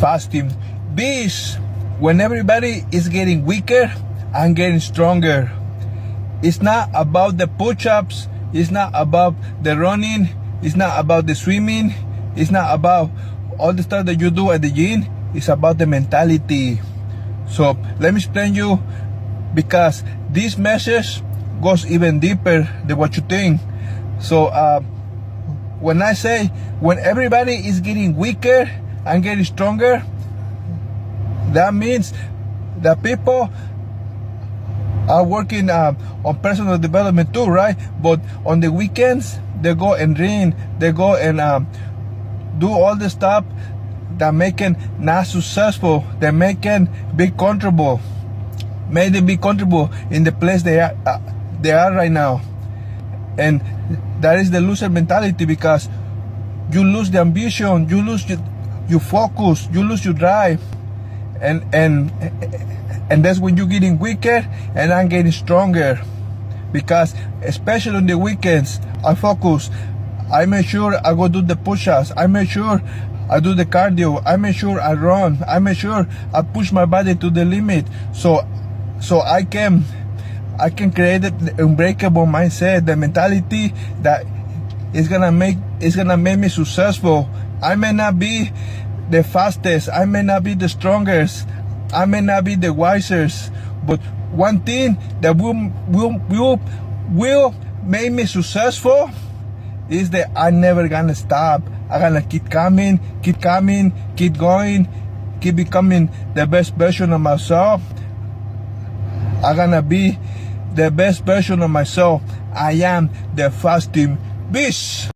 fasting beast. When everybody is getting weaker, I'm getting stronger. It's not about the push-ups. It's not about the running. It's not about the swimming. It's not about all the stuff that you do at the gym. It's about the mentality. So let me explain you, because this message goes even deeper than what you think. So when I say when everybody is getting weaker and getting stronger, that means that people are working on personal development too, right? But on the weekends, they go and run, they go and do all the stuff that making not successful, they making be comfortable, make them be comfortable in the place they are right now. And that is the loser mentality, because you lose the ambition, you lose your focus, you lose your drive, and that's when you're getting weaker and I'm getting stronger. Because especially on the weekends, I focus. I make sure I go do the push-ups. I make sure I do the cardio. I make sure I run. I make sure I push my body to the limit. So I can create the unbreakable mindset, the mentality that is gonna make me successful. I may not be the fastest, I may not be the strongest, I may not be the wisest, but one thing that will make me successful is that I'm never gonna stop. I'm gonna keep coming, keep going, keep becoming the best version of myself. I'm gonna be the best version of myself. I am the fasting beast.